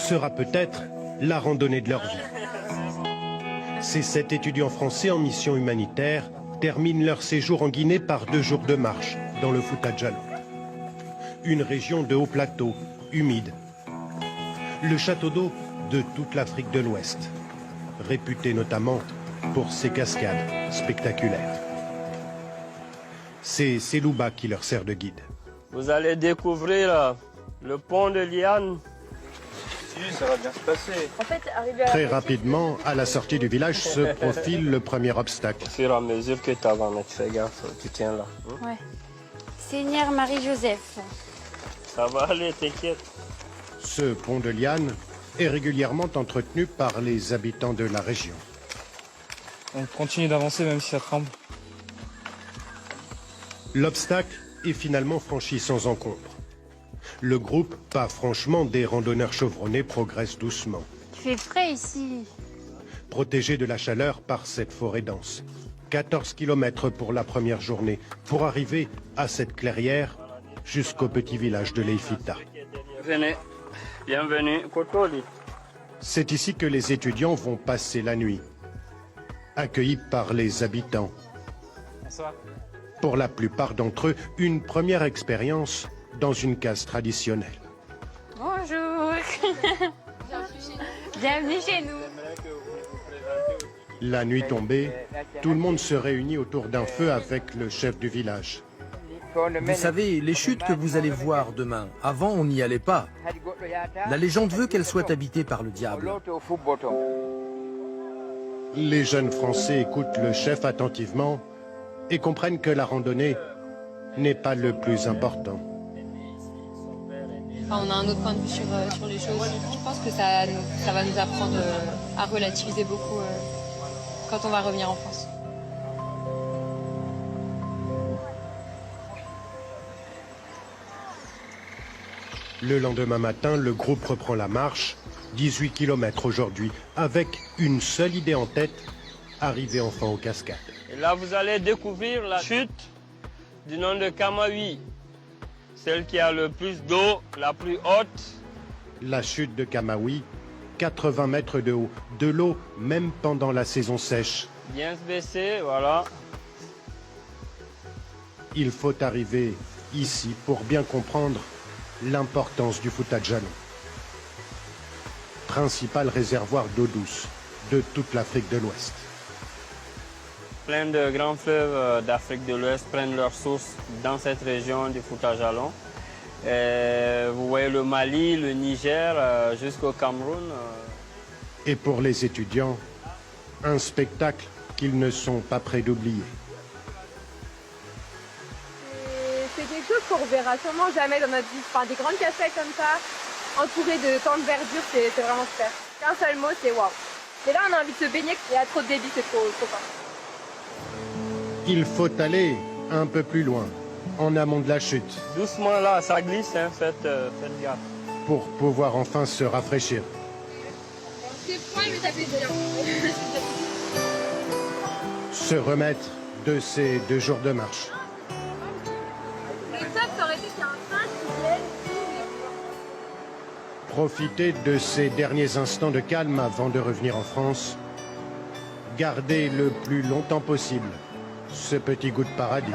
sera peut-être la randonnée de leur vie. Ces 7 étudiants français en mission humanitaire terminent leur séjour en Guinée par 2 jours de marche dans le Fouta Djallon. Une région de haut plateau, humide. Le château d'eau de toute l'Afrique de l'Ouest, réputé notamment pour ses cascades spectaculaires. C'est Selouba qui leur sert de guide. Vous allez découvrir le pont de Liane. Si, ça va bien se passer. En fait, arrivé à Très rapidement, à la sortie du village, se profile le premier obstacle. Au fur et à mesure que tu avances, tu fais gaffe, tu tiens là. Ouais. Seigneur Marie-Joseph. Ça va aller, t'inquiète. Ce pont de Liane est régulièrement entretenu par les habitants de la région. On continue d'avancer même si ça tremble. L'obstacle est finalement franchi sans encombre. Le groupe, pas franchement des randonneurs chevronnés, progresse doucement. Il fait frais ici. Protégés de la chaleur par cette forêt dense. 14 km pour la première journée, pour arriver à cette clairière jusqu'au petit village de Leifita. Venez, bienvenue, Kotoli. C'est ici que les étudiants vont passer la nuit, accueillis par les habitants. Bonsoir. Pour la plupart d'entre eux, une première expérience dans une case traditionnelle. Bonjour. Bienvenue chez nous. La nuit tombée, tout le monde se réunit autour d'un feu avec le chef du village. Vous savez, les chutes que vous allez voir demain, avant on n'y allait pas. La légende veut qu'elles soient habitées par le diable. Les jeunes Français écoutent le chef attentivement et comprennent que la randonnée n'est pas le plus important. Enfin, on a un autre point de vue sur les choses. Je pense que ça va nous apprendre à relativiser beaucoup quand on va revenir en France. Le lendemain matin, le groupe reprend la marche, 18 km aujourd'hui, avec une seule idée en tête, arriver enfin aux cascades. Et là, vous allez découvrir la chute du nom de Kamawi. Celle qui a le plus d'eau, la plus haute. La chute de Kamawi, 80 mètres de haut, de l'eau même pendant la saison sèche. Bien se baisser, voilà. Il faut arriver ici pour bien comprendre l'importance du Fouta Djallon. Principal réservoir d'eau douce de toute l'Afrique de l'Ouest. Plein de grands fleuves d'Afrique de l'Ouest prennent leur source dans cette région du Fouta Djallon. Vous voyez le Mali, le Niger, jusqu'au Cameroun. Et pour les étudiants, un spectacle qu'ils ne sont pas prêts d'oublier. C'est quelque chose qu'on ne reverra sûrement jamais dans notre vie. Enfin, des grandes cascades comme ça, entourées de tant de verdure, c'est vraiment super. Qu'un seul mot, c'est waouh. Et là, on a envie de se baigner, il y a trop de débit, c'est trop fort. Il faut aller un peu plus loin, en amont de la chute, Doucement là, ça glisse, hein, faites gaffe. pour pouvoir enfin se rafraîchir. C'est froid, mais ça fait bien. Se remettre de ces 2 jours de marche. Le top, ça aurait été qu'il y a un train qui vienne. Profiter de ces derniers instants de calme avant de revenir en France. Garder le plus longtemps possible ce petit goût de paradis.